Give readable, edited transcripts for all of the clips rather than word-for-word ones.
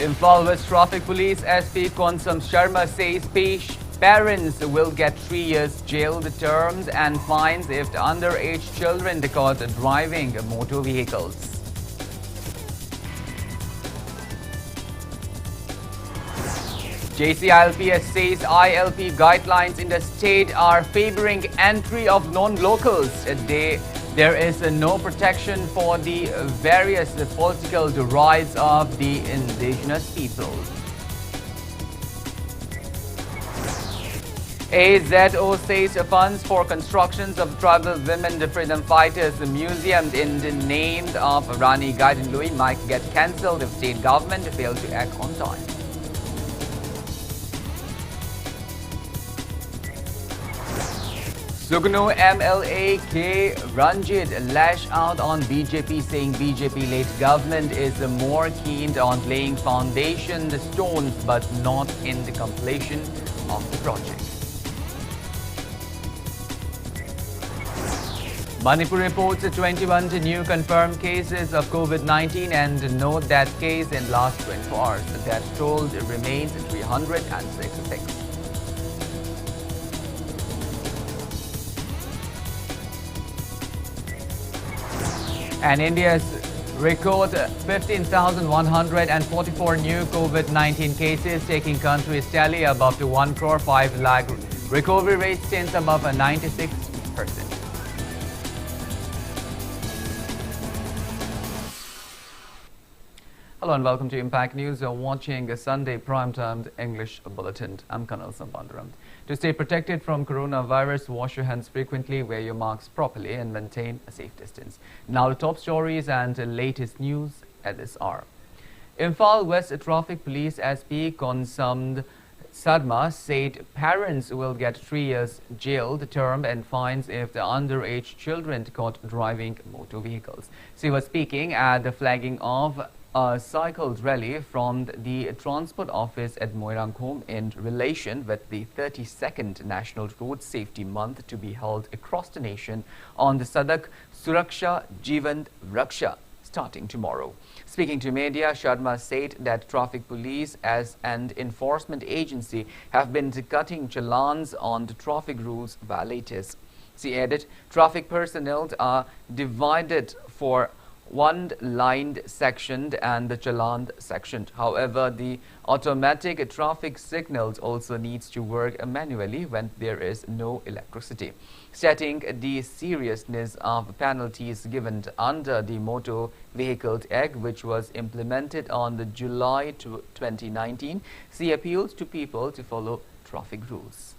Imphal West Traffic Police SP Konsam Sharma says parents will get 3 years jail terms and fines if the underage children caught driving motor vehicles. JCILP says ILP guidelines in the state are favoring entry of non-locals. There is no protection for the various political rights of the indigenous people. AZO says funds for constructions of tribal women freedom fighters museum in the name of Rani Gaidanlui might get cancelled if state government fails to act on time. Sugnu MLA K. Ranjit lashed out on BJP, saying BJP-led government is more keen on laying foundation stones but not in the completion of the project. Manipur reports 21 new confirmed cases of COVID-19 and note that case in last 24 hours. That toll remains 366. And India's record 15,144 new COVID-19 cases, taking country's tally above to 1 crore 5 lakh. Recovery rate stands above 96%. Hello and welcome to Impact News. You're watching a Sunday primetime English Bulletin. I'm KANEL SHAMBANDURAM. To stay protected from coronavirus, wash your hands frequently, wear your masks properly and maintain a safe distance. Now the top stories and the latest news at this hour. Imphal West Traffic Police SP Konsam Sharma said parents will get 3 years jail term and fines if the underage children caught driving motor vehicles. She was speaking at the flagging of a cycle rally from the Transport Office at Moirangkhom in relation with the 32nd National Road Safety Month to be held across the nation on the Sadak Suraksha Jeevan Raksha starting tomorrow. Speaking to media, Sharma said that traffic police as an enforcement agency have been cutting challans on the traffic rules violators. She added, traffic personnel are divided for one lined section and the challan section. However, the automatic traffic signals also needs to work manually when there is no electricity, stating the seriousness of penalties given under the Motor Vehicle Act, which was implemented on the July 2019. She appeals to people to follow traffic rules.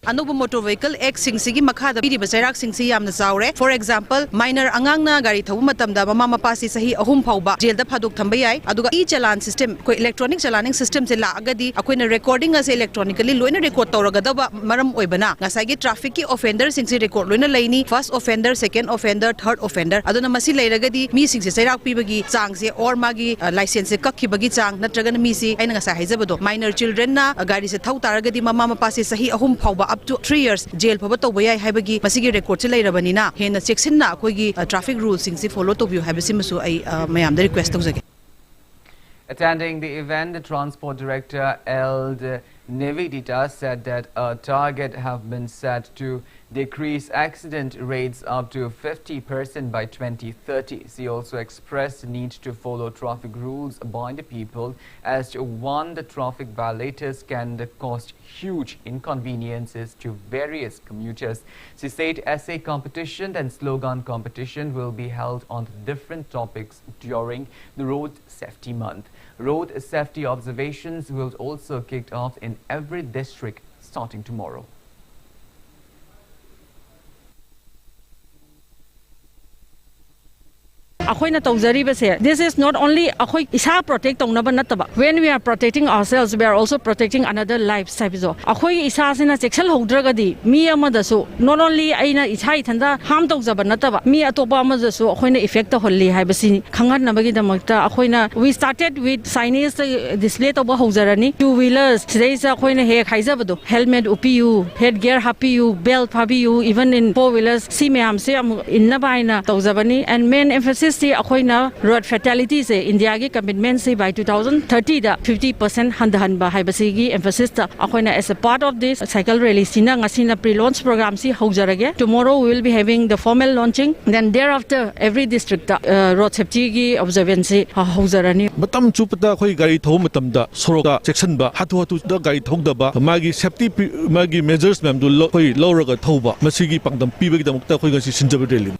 Anubu Motor Vehicle Act sing-sigi makada biri basairak sing-si yamna zaure. For example, minor angang na gari thabu matamda mama mapasi sahi ahum phauba jail da phaduk thamba yai. Aduga e-challan system ko electronic challaning system se laagadi akoina recording as electronically loina record tawragadaba maram oibana ngasai traffic ki offender sing-si record loina laini first offender, second offender, third offender. Aduna masi lairagadi mi sing-si sairak pibagi chang se or magi license se kakhibagi chang natragana mi si aina ngasai haijabado minor children na gari se thau taragadi mama mapasi sahi ahum phauba up to 3 years jail phaba to bayai haibagi masigi record se lairabanina hena section na akoigi traffic rules sing se follow to view habisi masu ai mayam da request tawjage. Attending the event, the Transport Director Eld Nevidita said that a target have been set to decrease accident rates up to 50% by 2030. She also expressed the need to follow traffic rules by the people, as one, the traffic violators can cause huge inconveniences to various commuters. She said essay competition and slogan competition will be held on different topics during the Road Safety Month. Road safety observations will also kick off in every district starting tomorrow. This is not only protect when we are protecting ourselves, we are also protecting another life. Not only aina isa ithanda harm tawjaba nataba mi atopa amadasu akoina effect holli haibasi khanganabagi damakta akoina we started with signage display to haujarani two wheelers seisa akoina he haijabado helmet upiu headgear hapiu belt hapiu even in four wheelers si mayam se inna baina tawjabani and main emphasis emphasis is road fatalities India ki commitment se by 2030 da 50% handahanba haibasi emphasis ta as a part of this cycle rally sina ngasina pre-launch program si haujarage. Tomorrow we will be having the formal launching. Then thereafter every district road safety ki observancy haujarani. Matam chupata khoi gari thau matam da soroka section ba hatu da gari thogdaba magi safety magi measures mem du khoi lawraga thauba masigi pangdam pibagi damukta khoi gasi sinjabe rally.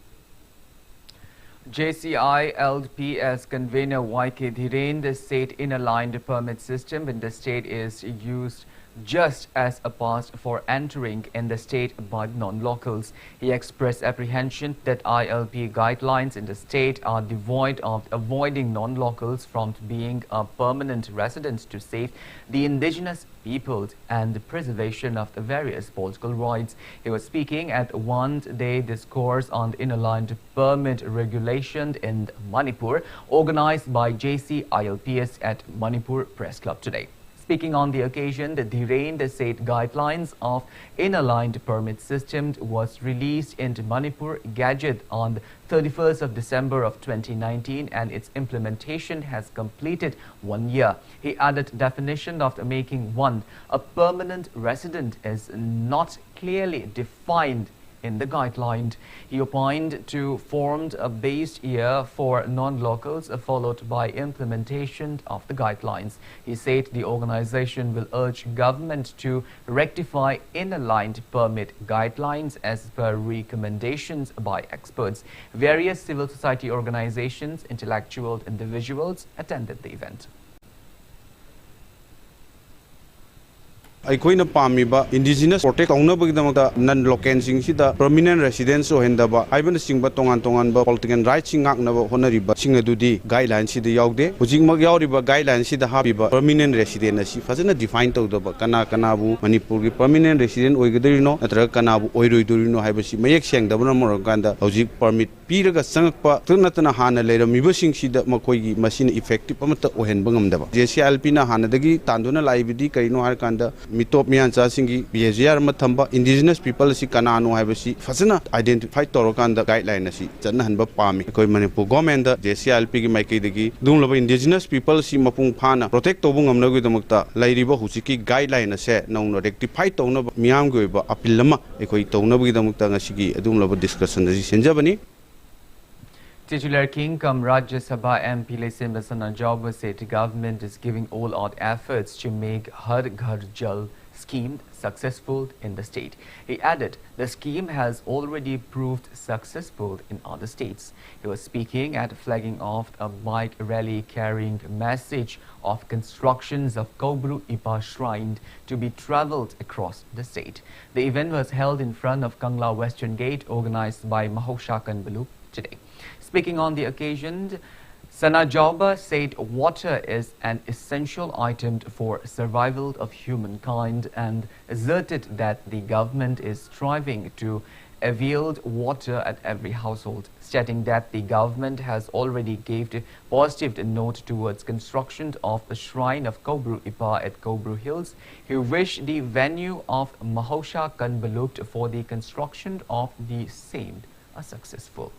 JCI LPS convener YK Dhiren, the state inner-lined permit system in the state is used just as a pass for entering in the state by non-locals. He expressed apprehension that ILP guidelines in the state are devoid of avoiding non-locals from being a permanent residents to save the indigenous peoples and the preservation of the various political rights. He was speaking at one-day discourse on the inner-lined permit regulation in Manipur, organized by JCILPS at Manipur Press Club today. Speaking on the occasion, the Dhiren, the state guidelines of inner-lined permit system was released into Manipur Gazette on the 31st of December of 2019 and its implementation has completed 1 year. He added definition of making one a permanent resident is not clearly defined in the guideline. He opined to formed a base year for non-locals followed by implementation of the guidelines. He said the organization will urge government to rectify inner-lined permit guidelines as per recommendations by experts. Various civil society organizations, intellectual individuals attended the event. ꯑꯩꯈꯣꯏꯅ ꯄꯥꯝꯃꯤꯕ indigenous protect ꯇꯧꯅꯕꯒꯤꯗꯃꯛꯇ ꯅꯟ ꯂꯣꯀꯦꯜꯁꯤꯡꯁꯤꯗ permanent residence ꯑꯣꯏꯍꯟꯗꯕ ꯍꯥꯏꯕꯅꯆꯤꯡꯕ ꯇꯣꯉꯥꯟꯕ political ꯔꯥꯏꯠꯁꯤꯡ ꯉꯥꯛꯅꯕ ꯍꯣꯠꯅꯔꯤꯕꯁꯤꯡ ꯑꯗꯨꯗꯤ ꯒꯥꯏꯗꯂꯥꯏꯟꯁꯤꯗ ꯌꯥꯎꯗꯦ ꯍꯧꯖꯤꯛꯃꯛ ꯌꯥꯎꯔꯤꯕ ꯒꯥꯏꯗꯂꯥꯏꯟꯁꯤꯗ ꯍꯥꯞꯄꯤꯕ ꯄꯔꯃꯤꯅꯦꯟ ꯔꯦꯁꯤꯗꯦꯟ ꯑꯁꯤ ꯐꯖꯅ ꯗꯤꯐꯥꯏꯟ ꯇꯧꯗꯕ ꯀꯅꯥꯕꯨ ꯃꯅꯤꯄꯨꯔꯒꯤ ꯄꯔꯃꯤꯅꯦꯟ ꯔꯦꯁꯤꯗꯦꯟ ꯑꯣꯏꯒꯗꯣꯔꯤꯅꯣ ꯅꯠꯇ꯭ꯔꯒ ꯀꯅꯥꯕꯨ ꯑꯣꯏꯔꯣꯏꯗꯣꯔꯤꯅꯣ ꯍꯥꯏꯕꯁꯤ ꯃꯌꯦꯛ ꯁꯦꯡꯗꯕꯅ ꯃꯔꯝ ꯑꯣꯏꯔꯀꯥꯟꯗ ꯍꯧꯖꯤꯛ ꯄꯔꯃꯤꯠ ꯄꯤꯔꯒ ꯆꯪꯉꯛꯄ ꯅꯠꯇꯅ ꯍꯥꯟꯅ ꯂꯩꯔꯝꯃꯤꯕꯁꯤꯡꯁꯤꯗ ꯃꯈꯣꯏꯒꯤ ꯃꯁꯤꯅ ꯏꯐꯦꯛꯇꯤꯕ ꯑꯃꯠꯇ ꯑꯣꯏꯍꯟꯕ ꯉꯝꯗꯕ JCILPꯅ ꯍꯥꯟꯅꯗꯒꯤ ꯇꯥꯟꯗꯨꯅ ꯂꯥꯛꯏꯕꯗꯤ ꯀꯔꯤꯅꯣ ꯍꯥꯏꯔꯀꯥꯟꯗ ꯃꯤꯇꯣꯞ ꯃꯤꯌꯥꯟꯆꯥ behavior mathamba indigenous people si kanano haibasi fazana identify torokanda guideline asi channa hanba pami koi Manipur government da JCILP gi maikei dagi dunglaba indigenous people si mapung phana protect tobu ngamna gi damakta lairiba husiki guideline ase nongno rectify tawna miyam gi ba appeal lama ekoi tawna gi damakta ngasigi adunglaba discussion asi senjabani. Titular King cum Rajya Sabha MP Lesim Sanajab said the government is giving all out efforts to make Har Ghar Jal scheme successful in the state. He added the scheme has already proved successful in other states. He was speaking at flagging off a bike rally carrying a message of constructions of Kobru Ipa Shrine to be travelled across the state. The event was held in front of Kangla Western Gate, organized by Mahoshakan Balu today. Speaking on the occasion, Sana Jauba said water is an essential item for survival of humankind and asserted that the government is striving to avail water at every household, stating that the government has already gave a positive note towards construction of the shrine of Kobru Ipa at Kobru Hills. He wished the venue of Mahosha Kanbalukt for the construction of the same are successful.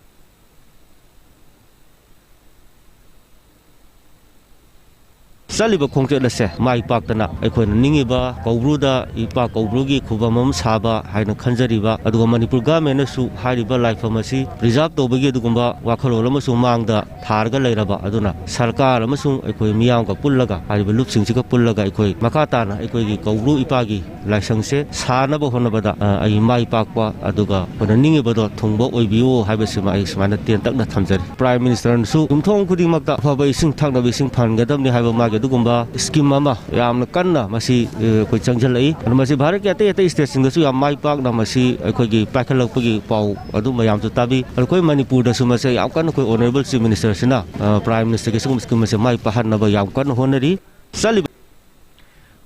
Saliba concrete se mai paktana aikoi ningiba Kobruda ipa Kobrugi khubamam saba haina khanjariba aduga Manipur government su hariba laifamasi reserve tobagi adugumba wakhalol amasung mangda tharga leiraba aduna sarkar amasung aikoi miyam ka pullaga hariba lupsing siga pullaga aikoi makatana aikoi gi Kobru ipa gi laisang se sanaba honabada ai mai pakwa aduga kona ningiba do thongbo oibiu haibasima ai smana ten takna thamjari prime minister su umthong khuding makta phaba ising thakna bising phangadamni haiba magi dugumba scheme ama yamna kanna masi koi changjal masi bharat ke ate state sing su yam mai pak na masi koi gi pakhalak gi pau adu mayam chu tabi koi Manipur da su masi yam kan koi honorable chief minister sina prime minister ke sum scheme masi mai pahan na ba yam kan honari sali.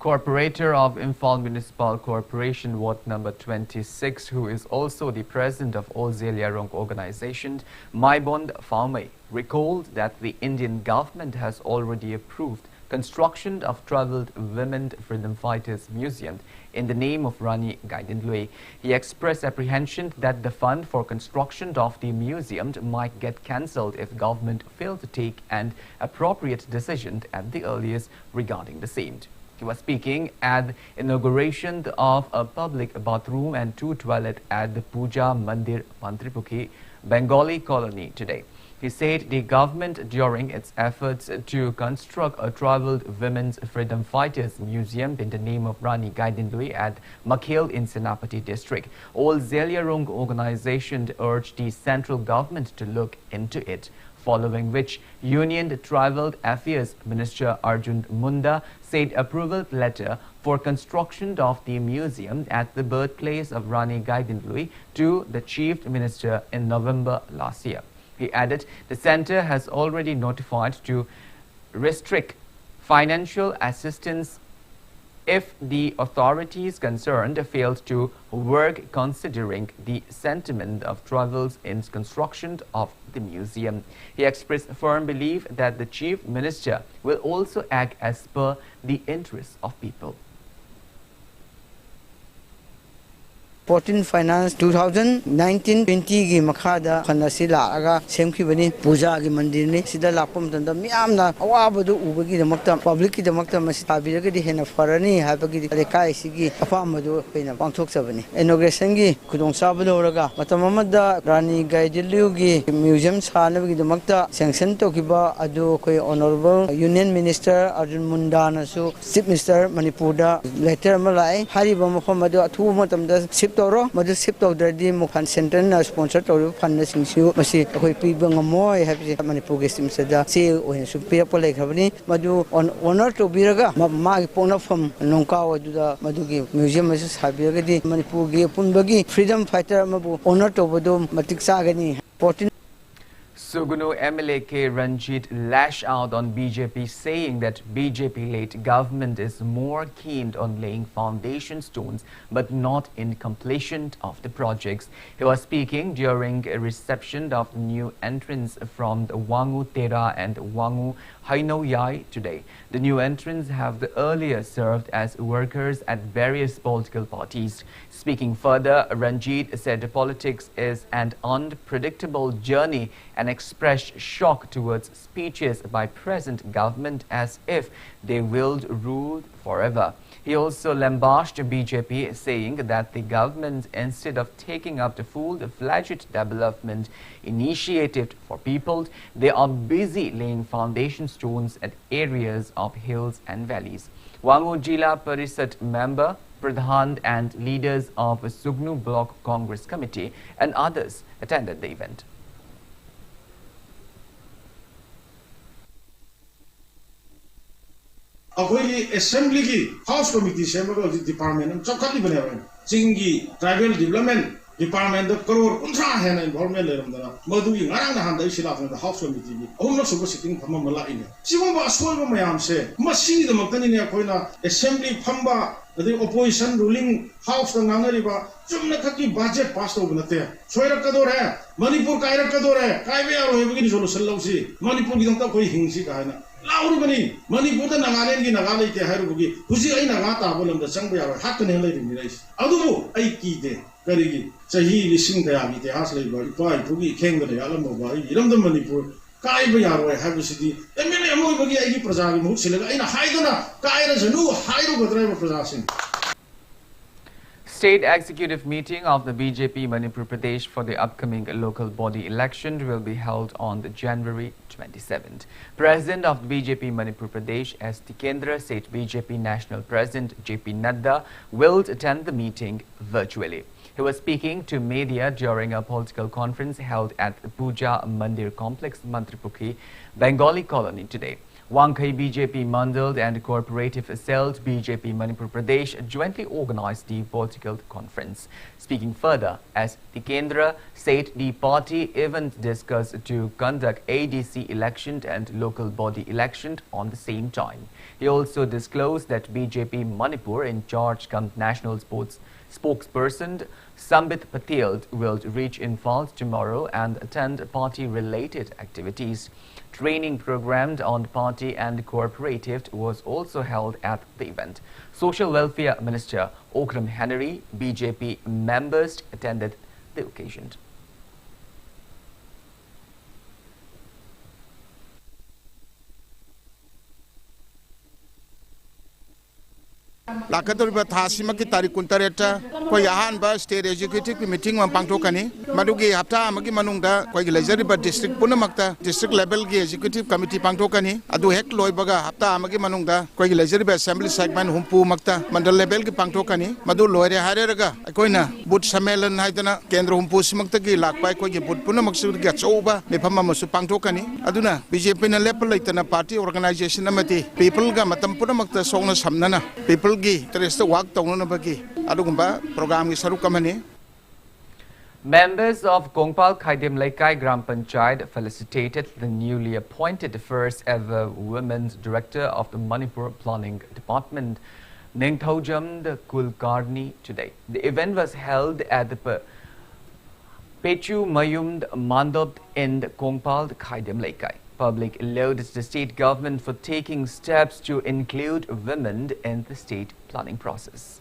Corporator of Imphal Municipal Corporation, Ward number 26, who is also the president of All Zelia Rong organization, Maibond Farmay, recalled that the Indian government has already approved construction of Travelled Women Freedom Fighters Museum in the name of Rani Gaidinlui. He expressed apprehension that the fund for construction of the museum might get cancelled if government failed to take an appropriate decision at the earliest regarding the same. He was speaking at the inauguration of a public bathroom and 2 toilets at the Puja Mandir Mantripukhi Bengali colony today. He said the government, during its efforts to construct a tribal women's freedom fighters museum in the name of Rani Gaidinlui at Makhel in Senapati district, all Zeliarong organizations urged the central government to look into it. Following which, Union Tribal Affairs Minister Arjun Munda said approval letter for construction of the museum at the birthplace of Rani Gaidinlui to the Chief Minister in November last year. He added the centre has already notified to restrict financial assistance if the authorities concerned failed to work considering the sentiment of tribals in construction of the museum. He expressed firm belief that the Chief Minister will also act as per the interests of people. 14 Finance 2019-20 gi makhada khanasi laaga semkhibani puja gi mandir ni sida lapam tanda miyamna awabadu ubagi damakta public ki damakta masi tabiraga di hena farani habagi lekai sigi apamadu peina pangthok sabani inauguration gi khudong sabalo raga matamamada Rani Gaidinlui gi museum sanabagi damakta sanction tokiba adu koi honorable union minister Arjun Munda nasu chief minister Manipur da letter malai hariba mafamadu athu matamda Toro, Madu Sip of the Mukhan Center, sponsor to Fund Singsu, Masi, Pibangamoy, have Manipur Sim Sada, say when Superior Polek Havani, Madu on honor to Biraga, Mag Pona from Nonka, the Madugi Museum, Mrs. Habiragadi, Manipur Punbagi, Freedom Fighter, Mabu, honor to Bodum, Matiksagani, 14. Sugunu MLA K. Ranjit lashed out on BJP, saying that BJP-led government is more keen on laying foundation stones but not in completion of the projects. He was speaking during a reception of new entrants from the Wangu Tera and Wangu Haino Yai today. The new entrants have earlier served as workers at various political parties. Speaking further, Ranjit said politics is an unpredictable journey and expressed shock towards speeches by present government as if they willed rule forever. He also lambasted BJP, saying that the government, instead of taking up the full-fledged development initiative for people, they are busy laying foundation stones at areas of hills and valleys. Wangu Jila Parisat member, Pradhan and leaders of Sugnu Block Congress Committee and others attended the event. Assembly House Committee Department Tribal Development Department of Crore Untra Hen involvement Madu Naranga the House Committee almost sitting from Malaina. Simba Aswell Mayam say must see the Makani Koina Assembly Pamba the opposition ruling House of Nanariba Jumnakaki budget passed over the Soira Kadore Manipur Kaira Kadore Kaivia Solusi Manipur Hingsi Kana. Laurubani, Manipur Nagalan Nagali Harugi, Husi Nagata Bolam the Sangria, Hakan in the race. Adubu, Aiki de Karigi, Sahi, Singayami, the Hasley, Pai, Pugi, King of the Alamo, Iram the Manipur, Kaibayaro, Habu City, and many Amogi Prasari, Mutsila, in a Haidana, Kairas, a new Haidu driver Prasasin. State executive meeting of the BJP Manipur Pradesh for the upcoming local body election will be held on the January 27th. President of the BJP Manipur Pradesh, S. Tikendra, said BJP National President J.P. Nadda will attend the meeting virtually. He was speaking to media during a political conference held at the Puja Mandir Complex, Mantripukhi, Bengali colony today. Wangkai BJP Mandal and Cooperative Cells BJP Manipur Pradesh jointly organized the political conference. Speaking further, as Tikendra said, the party even discussed to conduct ADC election and local body election on the same time. He also disclosed that BJP Manipur in charge come National Sports Spokesperson Sambit Patel will reach Imphal tomorrow and attend party-related activities. Training programmed on party and cooperative was also held at the event. Social Welfare Minister Okram Henry, BJP members attended the occasion. Lakaduriba Tasimaki Tarikuntareta, Koyahan State Executive Meeting on Pantokani, Madugi Hapta Magi Manunga, Koyazariba District Punamakta, District Level Executive Committee Pantokani, Adu Hek Loibaga, Hapta Magi Manunga, Koyazariba Assembly Segment Humpu Makta, Mandal Level Pantokani, Madu Loire Harega, Akoina, But Samelan Haidana, Kendro Humpu Simaktagi, Lakpai Koyi Put Punamaksu gets over, Mepamasu Pantokani, Aduna, BJP in a Lepalaitana Party Organization Amati, people Gamatam Punamakta Sona Samnana, people Members of Kongpal Khaidim Laikai Gram Panchayat felicitated the newly appointed first ever Women's Director of the Manipur Planning Department, Ningthaujam Kulkarni, today. The event was held at the Pechu Mayum Mandop in Kongpal Khaidim Laikai. Public lauded the state government for taking steps to include women in the state planning process.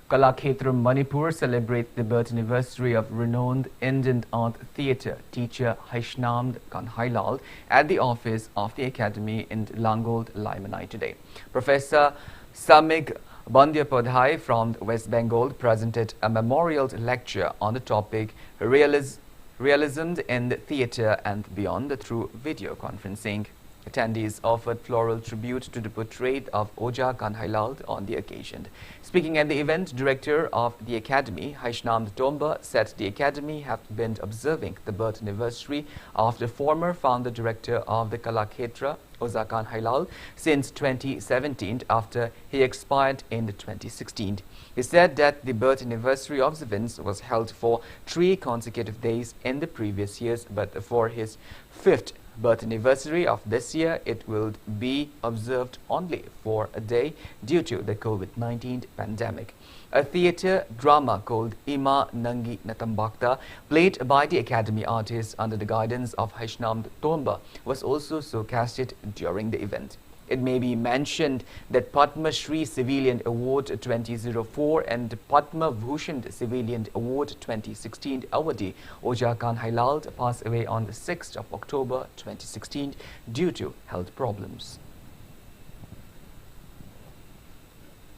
Kalakshetra Manipur celebrates the birth anniversary of renowned Indian art theatre teacher Haishnam Kanhailal at the office of the academy in Langold, Laimanai today. Professor Samig Bandyapadhyay from West Bengal presented a memorial lecture on the topic Realism in the Theatre and Beyond through video conferencing. Attendees offered floral tribute to the portrait of Oja Kanhailal on the occasion. Speaking at the event, director of the academy, Haishnam Tomba, said the academy have been observing the birth anniversary of the former founder director of the Kalakshetra, Oja Kanhailal, since 2017 after he expired in 2016. He said that the birth anniversary observance was held for 3 consecutive days in the previous years, but for his 5th birth anniversary of this year, it will be observed only for a day due to the COVID-19 pandemic. A theatre drama called Ima Nangi Natambakta, played by the Academy artists under the guidance of Haishnam Tomba, was also showcased during the event. It may be mentioned that Padma Shri Civilian Award 2004 and Padma Bhushan Civilian Award 2016 awardee Oja Kanhailal passed away on the 6th of October 2016 due to health problems.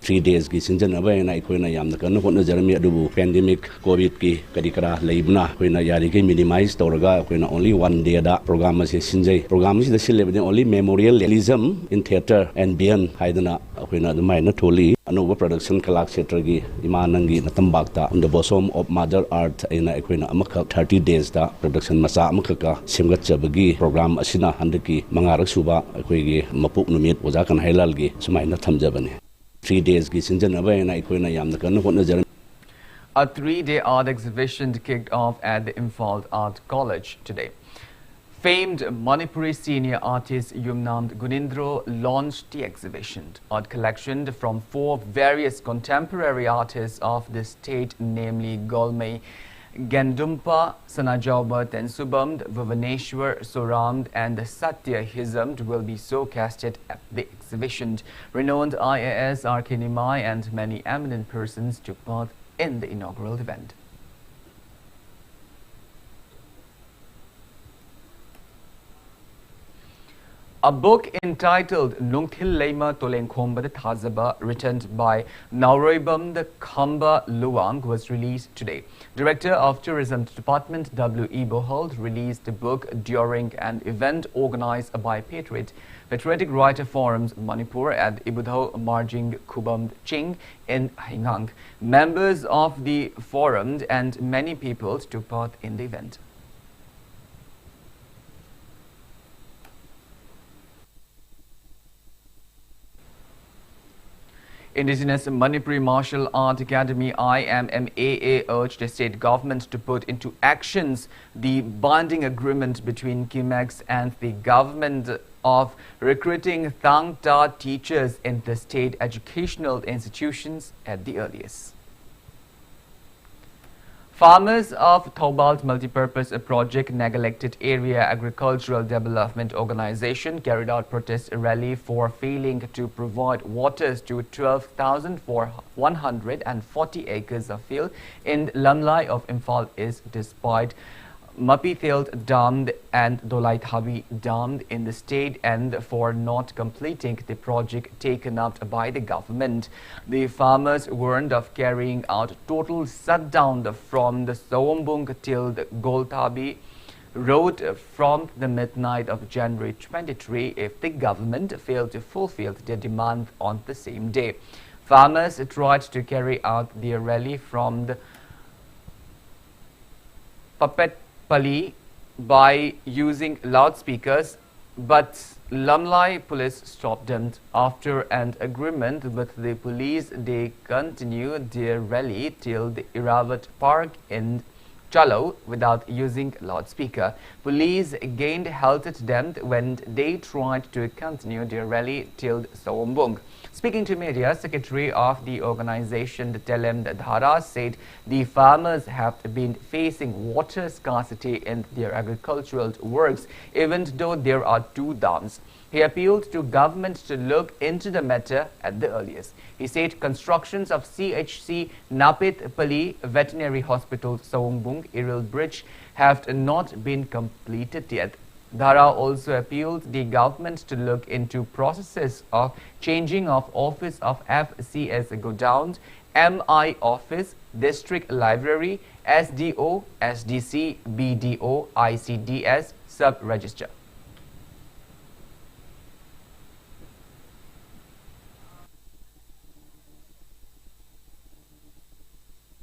3 days ki sinjan abai na ikoina yamna kan hotna jarami adubu pandemic covid ki kadikara leibna koina yari ke minimize tawraga koina only 1 day da program ase sinjai program is the celebrate only memorialism in theater and beyond haidana koina the maina tholi anuba production Kalakshetra gi imanangi natambakta on the bosom of mother earth ina koina amaka 30 days da production masa amaka ka semgat chabagi program asina handaki mangarak suba koigi mapuk numit Oja Kanhailal gi sumaina thamjabane 3 days ki sinjan abai na ikoina yamna kan hotna jaram. A 3-day art exhibition kicked off at the Imphal Art College today. Famed Manipuri senior artist Yumnam Gunindro launched the exhibition. Art collection from 4 various contemporary artists of the state, namely Golmei Gendumpa, Sanajauba Tensubamd, Vavaneshwar Soramd and Satya Hizamd will be showcased at the exhibition. Renowned IAS R.K. Nimai and many eminent persons took part in the inaugural event. A book entitled Nungthil Leima Tolengkhomba Thazaba, written by Nauroibam Khamba Luang, was released today. Director of Tourism Department W.E. Bohold released the book during an event organized by Patriotic Writer Forums Manipur at Ibudho Marjing Kubam Ching in Hingang. Members of the forum and many people took part in the event. Indigenous Manipuri Martial Art Academy IMMAA urged the state government to put into actions the binding agreement between KIMEX and the government of recruiting Thang Ta teachers in the state educational institutions at the earliest. Farmers of Thobalt Multipurpose Project Neglected Area Agricultural Development Organization carried out protest rally for failing to provide waters to 12,140 acres of field in Lamlai of Imphal East despite Mapitheld Dam and Dolai Thabi Dam in the state and for not completing the project taken up by the government. The farmers warned of carrying out total shutdown from the Soambung till the Golthabi road from the midnight of January 23 if the government failed to fulfill their demand on the same day. Farmers tried to carry out their rally from the Puppet Pali by using loudspeakers, but Lamlai police stopped them. After an agreement with the police, they continued their rally till the Iravat Park in Chalo without using loudspeaker. Police again halted them when they tried to continue their rally till Soambung. Speaking to media, Secretary of the organization, Telem Dhara, said the farmers have been facing water scarcity in their agricultural works, even though there are 2 dams. He appealed to government to look into the matter at the earliest. He said constructions of CHC Napit Pali Veterinary Hospital Soambung Iril Bridge have not been completed yet. Dhara also appealed the government to look into processes of changing of office of FCS Godown, MI office, district library, SDO, SDC, BDO, ICDS, sub-register.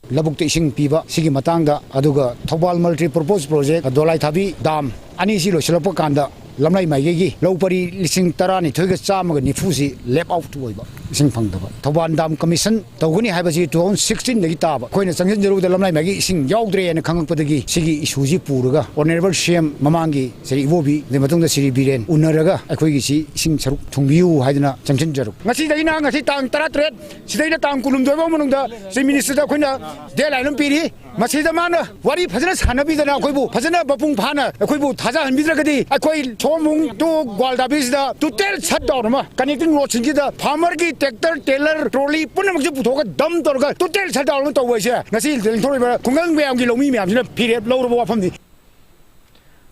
Labuk ising piba sigi matangda aduga Thobal multi-purpose project Dolai Thabi dam ani si lo silapa kanda lamlai maigegi lopari lising tarani thoiga chamaga nifusi lap out oiba ising phangdaba Thobal dam commission tawguni haibasi 2016 dagi taba koina changin jaru da lamlai maigi ising yaudre na khangakpadagi sigi isuji puraga honorable CM mamangi seri ibobi de matungda siri biren unaraga akoigi si ising saruk thungbiu haidana changin jaru ngasi dai na ngasi tang 13 sidai tang kulum doiba manungda si minister da koina deadline piri masida mana wari phajana sanabidana akoibu phajana bapung phana akoibu thaja hanbidragadi akoi Soambung to Gwaldabi da total shutdown ma connecting road singi da farmer ki tractor trailer trolley punam ji puthoga dam torga total shutdown to wa se ngasi thori ba kungang myam gi lomi myam sina period lawro wa famdi.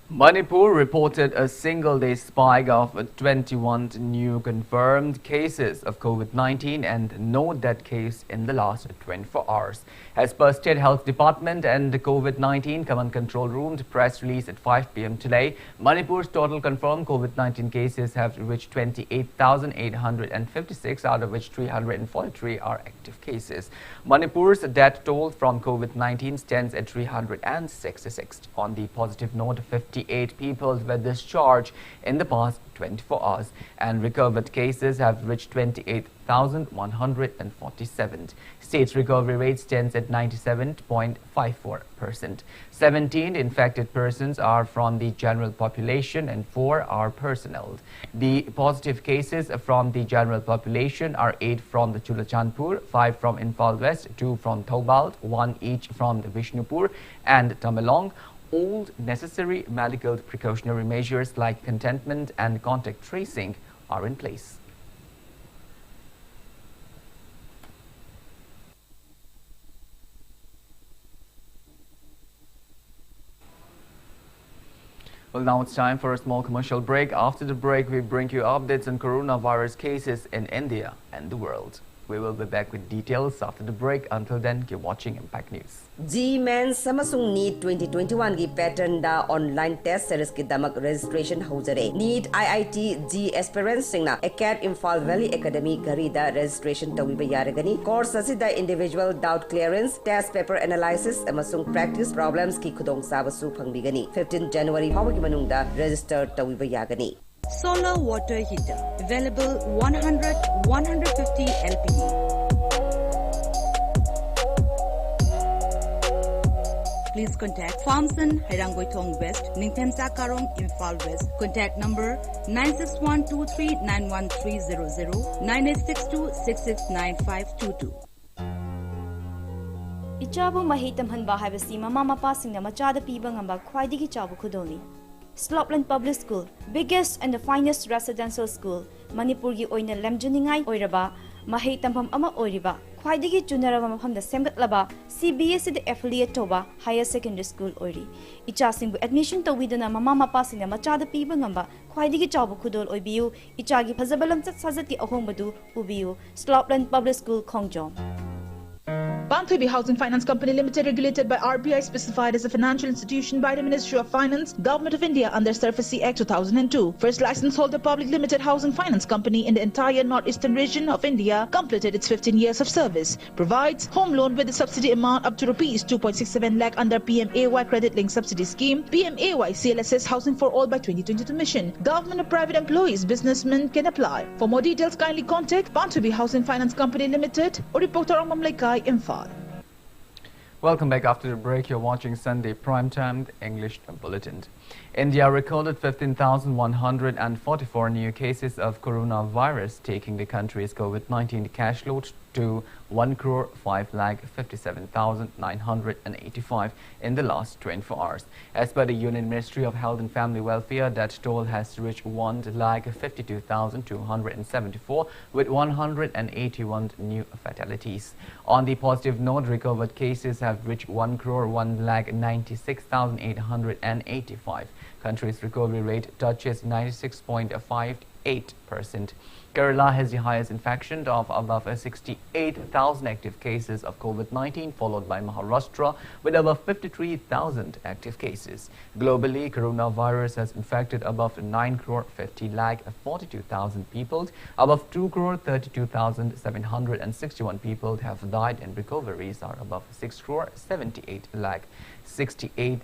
Manipur reported a single-day spike of 21 new confirmed cases of COVID-19 and no death case in the last 24 hours. As per State Health Department and the COVID-19 Command Control Room press release at 5 p.m. today, Manipur's total confirmed COVID-19 cases have reached 28,856, out of which 343 are active cases. Manipur's death toll from COVID-19 stands at 366. On the positive note, 58 people were discharged in the past 24 hours and recovered cases have reached 28,147. State recovery rate stands at 97.54%. 17 infected persons are from the general population and 4 are personnel. The positive cases from the general population are 8 from the Chulachandpur, 5 from Imphal West, 2 from Thobalt, 1 each from the Vishnupur and Tamelong. All necessary medical precautionary measures like containment and contact tracing are in place. Well, now it's time for a small commercial break. After the break, we bring you updates on coronavirus cases in India and the world. We will be back with details after the break. Until then, keep watching Impact News. G-Men's Samsung NEET 2021 की pattern da online test series की दमक registration होजरे. NEET IIT G aspirants सिंगना Acad Imphal Valley Academy घरी दा registration Tawi बयारगनी. Course असी दा individual doubt clearance, test paper analysis अमसुंग practice problems की खुदोंग साबसु फंगबिगनी. 15 January फाव की मनुंग दा register Tawi बयागनी. Solar water heater available 100-150 LPD. please contact Farmson, Hairanggoitong West, Ningthemsa Karong, Imphal West. Contact number 961239130098626695522. Ichabu mahitam hanba haibasi mama mapasingna machada piba ngamba khwaidigi chabu khudoli. Slopland Public School, biggest and the finest residential school, Manipur gi oina lamjuningai oiraba, mahei tampam ama oiriba, khwaidigi chunaraba mafamda semgatlaba, CBSE the affiliate toba higher secondary school oiri. Ichasingbu admission tawidana mama mapasingna machada piba ngamba khwaidigi chabu khudol oibiu, ichagi phazabalam chat sajati ahombadu ubiu, Slopland Public School Khongjom. Banthubi Housing Finance Company Limited, regulated by RBI, specified as a financial institution by the Ministry of Finance, Government of India under SURFACE Act 2002. First license holder public limited housing finance company in the entire northeastern region of India, completed its 15 years of service. Provides home loan with a subsidy amount up to Rs 2.67 lakh under PMAY Credit Link Subsidy Scheme, PMAY CLSS Housing for All by 2022 mission. Government or private employees, businessmen can apply. For more details, kindly contact Banthubi Housing Finance Company Limited or Reporter Mamlaikai Imphal. Welcome back after the break. You're watching Sunday Primetime English Bulletin. India recorded 15,144 new cases of coronavirus, taking the country's COVID-19 cash load to 1,557,985 in the last 24 hours. As per the Union Ministry of Health and Family Welfare, that toll has reached 1,52,274 with 181 new fatalities. On the positive note, recovered cases have reached 1,196,885. Country's recovery rate touches 96.58%. Kerala has the highest infection of above 68,000 active cases of COVID-19, followed by Maharashtra with above 53,000 active cases. Globally, coronavirus has infected above 9,50,42,000 people. Above 2,32,761 people have died, and recoveries are above 6,78,68,000.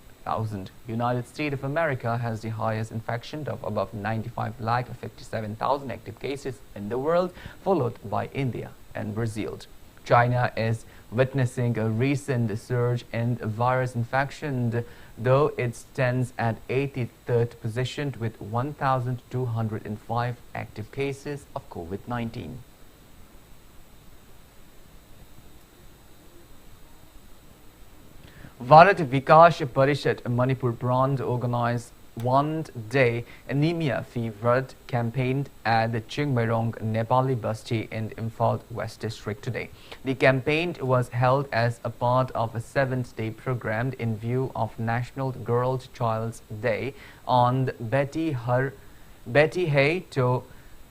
United States of America has the highest infection of above 95,57,000 active cases in the world, followed by India and Brazil. China is witnessing a recent surge in virus infection, though it stands at 83rd position with 1,205 active cases of COVID-19. Bharat Vikash Parishad Manipur branch organized one-day anemia fever campaign at the Chingmairong Nepali Basti in Imphal West District today. The campaign was held as a part of a 7th-day program in view of National Girl Child's Day on Beti Hai to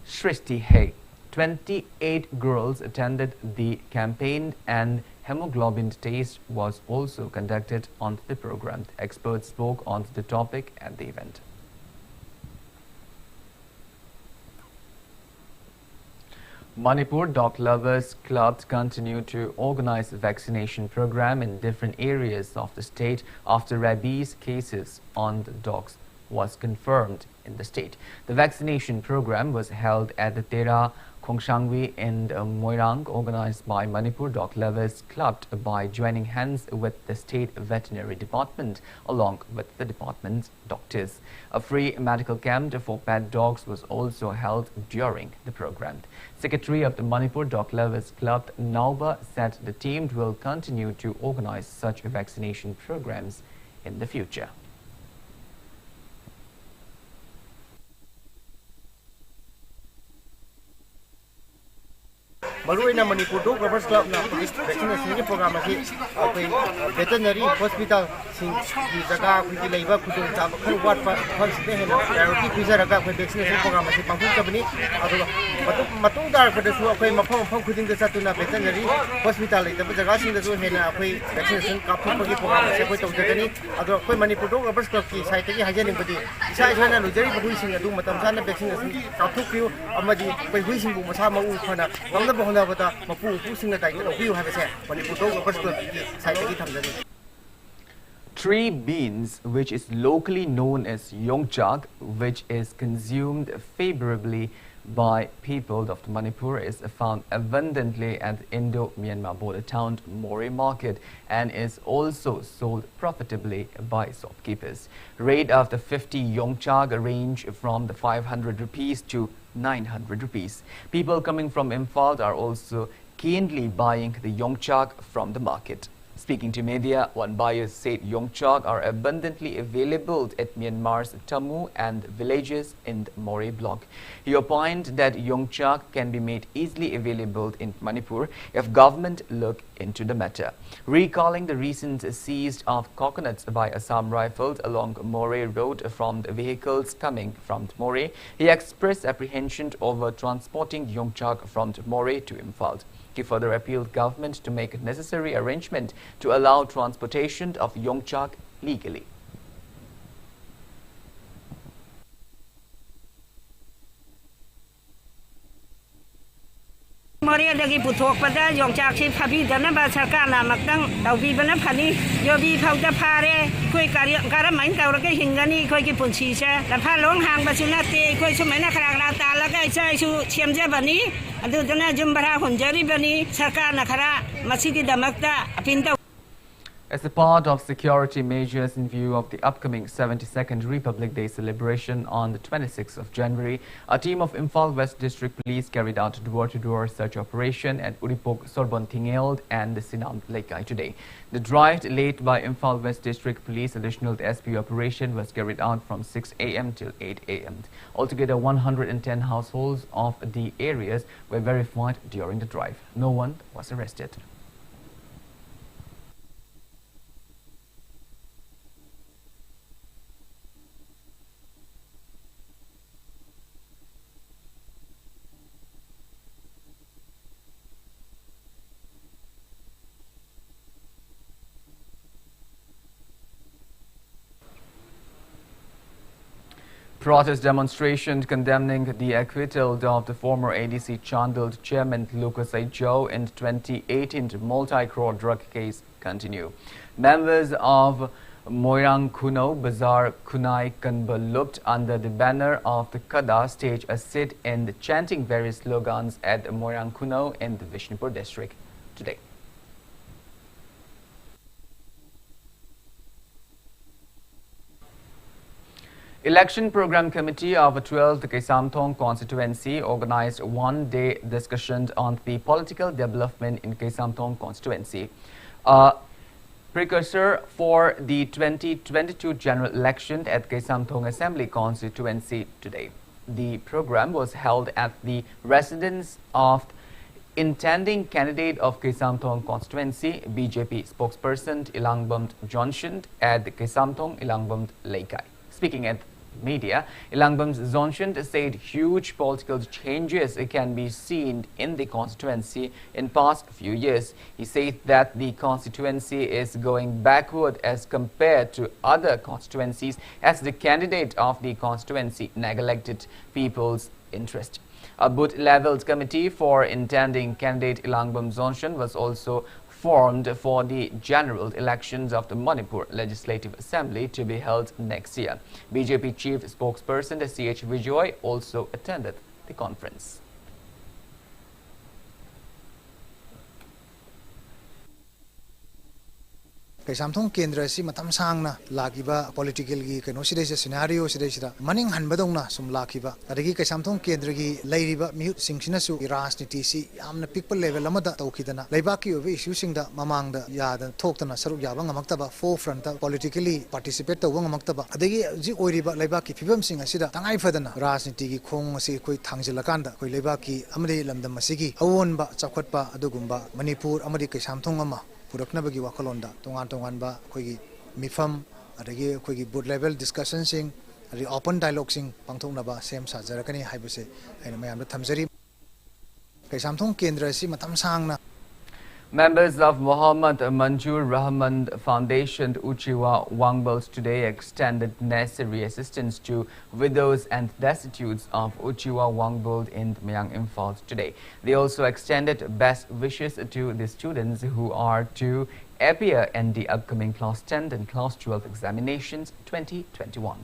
Shrishti Hai. 28 girls attended the campaign, and hemoglobin test was also conducted on the program. Experts spoke on the topic at the event. Manipur Dog Lovers Clubs continue to organize a vaccination program in different areas of the state after rabies cases on the dogs was confirmed in the state. The vaccination program was held at the Tera Khongshangwi in Moirang, organized by Manipur Dog Lovers Club by joining hands with the State Veterinary Department along with the department's doctors. A free medical camp for pet dogs was also held during the program. Secretary of the Manipur Dog Lovers Club, Nauba, said the team will continue to organize such vaccination programs in the future. Maruina Manipur Dog Lovers Club na vaccination program asi veterinary hospital sing di jaga ku leiba khudung ta khar wat pa khar sine hena priority pizaraga ku vaccination program asi pangthung chabani adu matung dar ka su akoi mafam khuding da satuna veterinary hospital leita jaga sing da su hena akoi vaccination kaphu pagi program asi akoi tawjagani adu akoi Manipur Dog Lovers Club ki site ki hajening badi isa isana lujari badu sing adu matam sana vaccination kaphu piu amadi koi hui sing bu masa ma u khana ngamda Tree beans, which is locally known as yongchak, which is consumed favorably by people of Manipur is found abundantly at the Indo-Myanmar border town Moreh market and is also sold profitably by shopkeepers. Rate after 50 yongchak range from the 500 rupees to 900 rupees. People coming from Imphal are also keenly buying the yongchak from the market. Speaking to media, one buyer said yongchak are abundantly available at Myanmar's Tamu and villages in the Moreh block. He opined that yongchak can be made easily available in Manipur if government look into the matter. Recalling the recent seized of coconuts by Assam Rifles along Moreh Road from the vehicles coming from Moreh, he expressed apprehension over transporting yongchak from Moreh to Imphal. He further appealed government to make necessary arrangement to allow transportation of yongchak legally. Moreh dagi puthok pada yongchak si phabi dana ba sarkar na makdang tawbi bana phani yobi phauda phare koi karam main tawra ke hingani koi ki punchi se la pha long hang ba suna te koi sumaina khara na ta la kai chai su chemja bani adu dana jumbara hunjari bani sarkar na khara masigi damakta apinta. As a part of security measures in view of the upcoming 72nd Republic Day celebration on the 26th of January, a team of Imphal West District Police carried out a door-to-door search operation at Uripok, Sorbontingeld and Sinam Lekai today. The drive led by Imphal West District Police Additional SP operation was carried out from 6 a.m. till 8 a.m. Altogether, 110 households of the areas were verified during the drive. No one was arrested. Protest demonstration condemning the acquittal of the former ADC Chandal chairman Lucas Joe in 2018 multi-crore drug case continue. Members of Moirang Kuno Bazaar Kunai Kanbalupt under the banner of the Kada stage a sit-in chanting various slogans at Moirang Kuno in the Vishnupur district today. Election Program Committee of the 12th Kesamthong constituency organized one-day discussion on the political development in Kesamthong constituency, a precursor for the 2022 general election at Kesamthong Assembly constituency today. The program was held at the residence of intending candidate of Kesamthong constituency, BJP spokesperson Ilangbam Johnson at the Kesamthong Ilangbam Leikai. Speaking at media, Ilangbam Johnson said huge political changes can be seen in the constituency in past few years. He said that the constituency is going backward as compared to other constituencies as the candidate of the constituency neglected people's interest. A booth-level committee for intending candidate Ilangbam Johnson was also formed for the general elections of the Manipur Legislative Assembly to be held next year. BJP Chief Spokesperson C.H. Vijoy also attended the conference. Kesamthong Kendra si matam sangna lagiba political gi keno sidai scenario sidai maning hanbadongna sum lakiba adagi Kesamthong Kendra gi lairiba mihut singsina su rajniti si yamna people level amada tawkhidana leibaki obe issue singda mamangda yada thoktana saruk yaba ngamaktaba forefront ta politically participate tawang ngamaktaba adagi ji oiriba leibaki phibam sing asida tangai fadana rajniti gi khong asi koi thangjelakanda koi leibaki amri lamdam asigi awonba chakhatpa adugumba Manipur amri Kesamthong ama puraknabagi wakalonda tongan-tonganba koigi mifam adagi koigi board level discussion sing adi open dialogue sing pangthoknaba sem sajarakani haibase aina mayamda thamjari Kesamthong Kendra si matam sangna. Members of Muhammad Manjur Rahman Foundation Uchiwa Wangbals today extended necessary assistance to widows and destitutes of Uchiwa Wangbal in Myang Imphal today. They also extended best wishes to the students who are to appear in the upcoming Class 10 and Class 12 examinations 2021.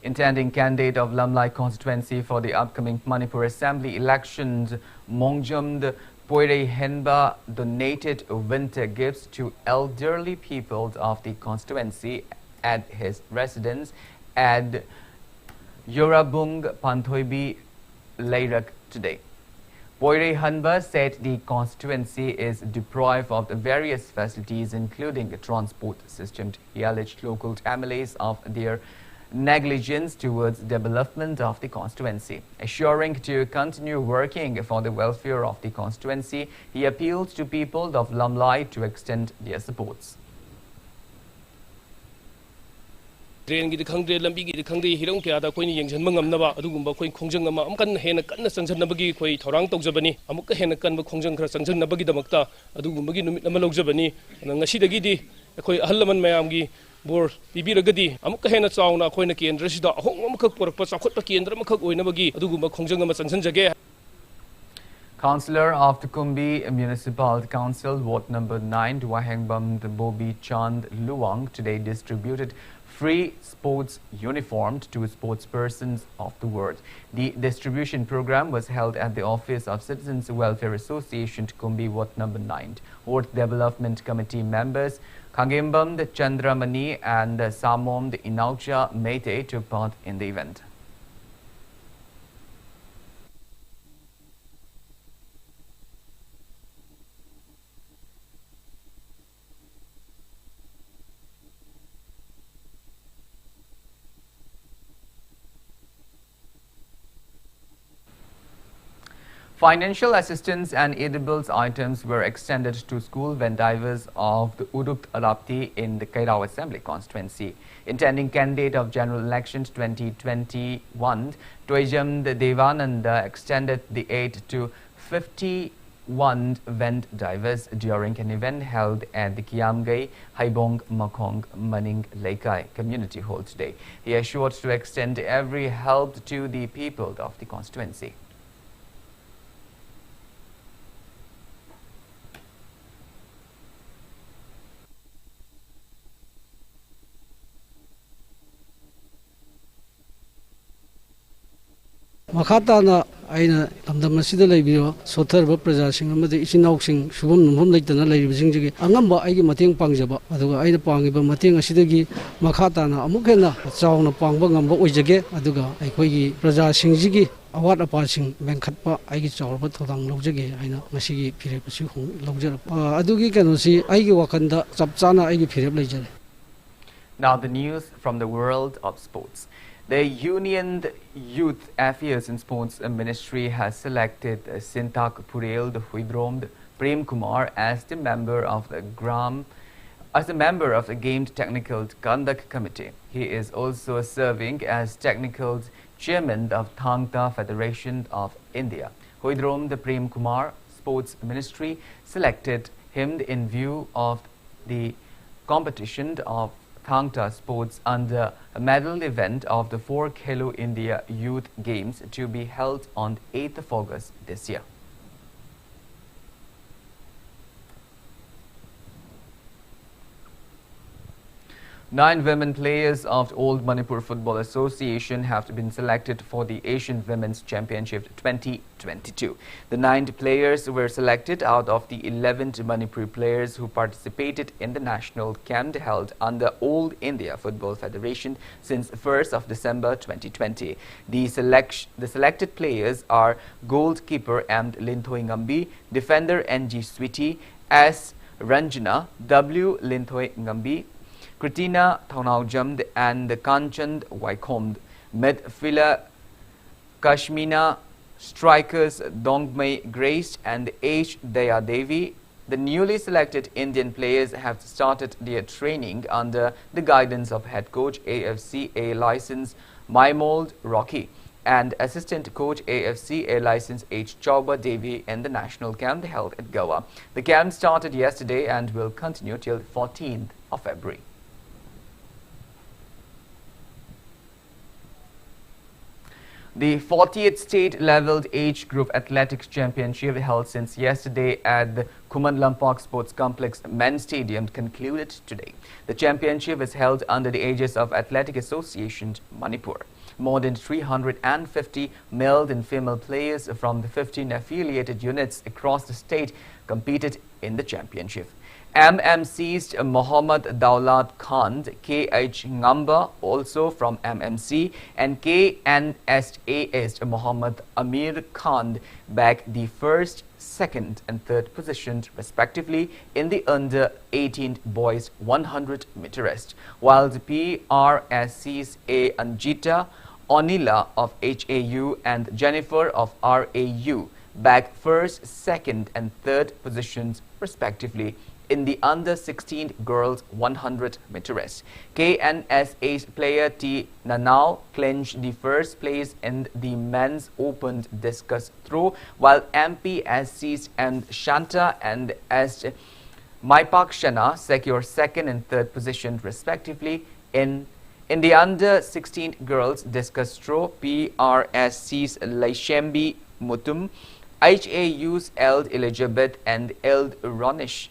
Intending candidate of Lamlai constituency for the upcoming Manipur Assembly elections, Mongjumd Poire Henba donated winter gifts to elderly people of the constituency at his residence at Yorabung Panthoibi Leirak today. Poire Henba said the constituency is deprived of the various facilities including a transport system. He alleged local MLAs of their negligence towards development of the constituency. Assuring to continue working for the welfare of the constituency, he appealed to people of Lamlai to extend their supports. Train gi khangde lambi gi khangde hirong kya da koi ni yengjan mangam na ba adugumba koi khongjang ama amkan hena kan sangjan na bagi koi thorang tawjabani amuk hena kan ba khongjang khara sangjan na bagi damakta adugumba gi numit nama lawjabani ngasi dagi di koi ahallaman mayam gi bor bibiragadi amuk hena chawna koi na kendra sida ahong amkhak porakpa chakhot pa kendra amkhak oina bagi adugumba khongjang ama chanjan jage. Councillor of the Kumbi Municipal Council, Ward number 9, Duahengbam Bobi Chand Luang, today distributed free sports uniforms to sportspersons of the ward. The distribution program was held at the office of Citizens Welfare Association, Kumbi, Ward number 9. Ward Development Committee members Kangembam Chandramani and Samom Inaucha Mete took part in the event. Financial assistance and edibles items were extended to school vendors of the Udup Alapti in the Kairao Assembly constituency. Intending candidate of general elections 2021, Toijam Devananda extended the aid to 51 vendors during an event held at the Kiamgai Haibong Makong Maning Leikai community hall today. He assured to extend every help to the people of the constituency. Makhatana aina lamdam asida leibiro sotharba praja sing amade isinau sing subam numhom leitana leibing jigi angamba aigi mateng pangjaba aduga aina pangiba mateng asidagi makhatana amuk hena chawna pangba ngamba oijage aduga aikoi praja sing jigi awat apa sing bengkhatpa aigi chawrba thodang lojage aina masigi phirep si hung lojara adugi kanosi aigi wakanda chapchana aigi phirep leijare. Now the news from the world of sports. The Union Youth Affairs and Sports Ministry has selected Sintak Purel Huidrom Prem Kumar as the member of the Game Technical Conduct Committee. He is also serving as Technical Chairman of Thangta Federation of India. Huidrom Prem Kumar, Sports Ministry, selected him in view of the competition of Thangta Sports under a medal event of the 4 Khelo India Youth Games to be held on 8th of August this year. 9 women players of the Old Manipur Football Association have been selected for the Asian Women's Championship 2022. The 9 players were selected out of the 11 Manipur players who participated in the national camp held under Old India Football Federation since 1st of December 2020. The selected players are goalkeeper M. Linthoi Ngambi, defender N.G. Sweetie, S. Ranjana, W. Linthoi Ngambi, Kritina Thaunaujamd and Kanchand Waikomd, midfielder Kashmina, strikers Dongmei Grace and H. Daya Devi. The newly selected Indian players have started their training under the guidance of head coach AFC A license Maimold Rocky and assistant coach AFC A license H. Chauba Devi in the national camp held at Goa. The camp started yesterday and will continue till 14th of February. The 40th state-leveled age group athletics championship held since yesterday at the Khuman Lampak Sports Complex Men's Stadium concluded today. The championship is held under the aegis of Athletic Association Manipur. More than 350 male and female players from the 15 affiliated units across the state competed in the championship. MMC's Mohammad Daulat Khan, KH Ngamba also from MMC, and KNSA's Mohammad Amir Khan bagged the first, second and third positions respectively in the under-18 boys 100-meter race, while the PRSC's A. Anjita Onila of HAU and Jennifer of RAU bagged first, second and third positions respectively in the under-16 girls 100-meter race. KNSA's player T. Nanau clinched the first place in the men's open discus throw, while MPSC's M. Shanta and S. Maipakshana secured second and third positions respectively in the under-16 girls discus throw. PRSC's Laishembi Mutum, HAU's Eld Elizabeth and Eld Ronish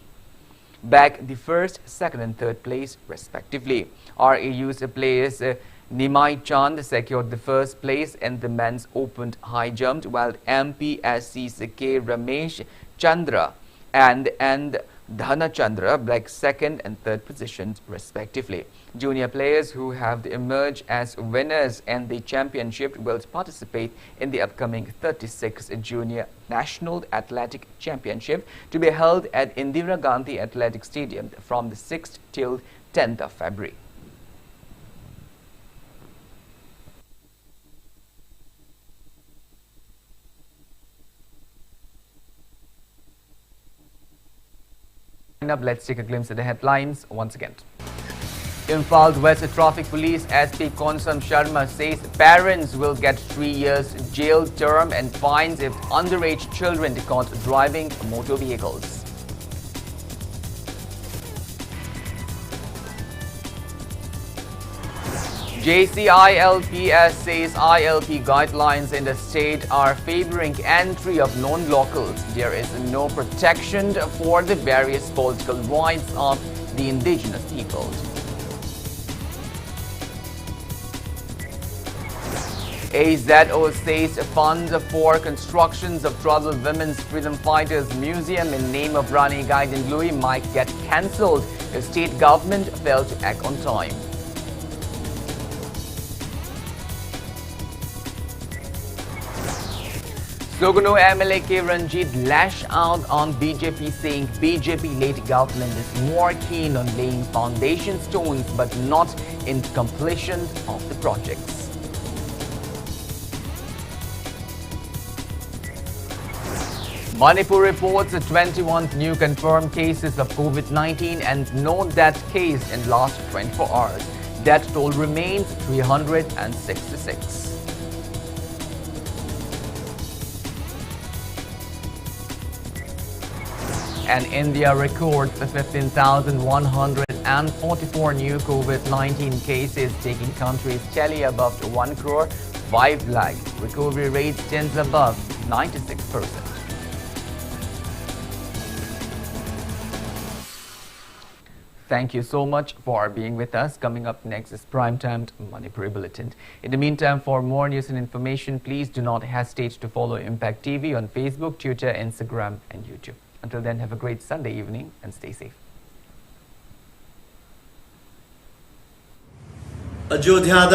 bagged the first, second and third place respectively. RAU's players Nimai Chand secured the first place in the men's open high jump, while MPSC's K. Ramesh Chandra and Dhana Chandra bagged second and third positions respectively. Junior players who have emerged as winners in the championship will participate in the upcoming 36th Junior National Athletic Championship to be held at Indira Gandhi Athletic Stadium from the 6th till 10th of February. Let's take a glimpse at the headlines once again. Imphal West Traffic Police SP Konsam Sharma says parents will get 3 years jail term and fines if underage children caught driving motor vehicles. JCILPS says ILP guidelines in the state are favoring entry of non-locals. There is no protection for the various political rights of the indigenous peoples. AZO says funds for constructions of troubled women's freedom fighters museum in name of Rani Gaiden Louis might get cancelled if state government failed to act on time. Sogno MLA K. Ranjit lashed out on BJP, saying BJP-led government is more keen on laying foundation stones but not in completion of the projects. Manipur reports 21 new confirmed cases of COVID-19 and no death case in last 24 hours. Death toll remains 366. And India records 15,144 new COVID-19 cases, taking country's tally above 1 crore 5 lakh. Recovery rate stands above 96%. Thank you so much for being with us. Coming up next is Primetime Manipuri Bulletin. In the meantime, for more news and information, please do not hesitate to follow Impact TV on Facebook, Twitter, Instagram and YouTube. Until then, have a great Sunday evening and stay safe. Ajodhya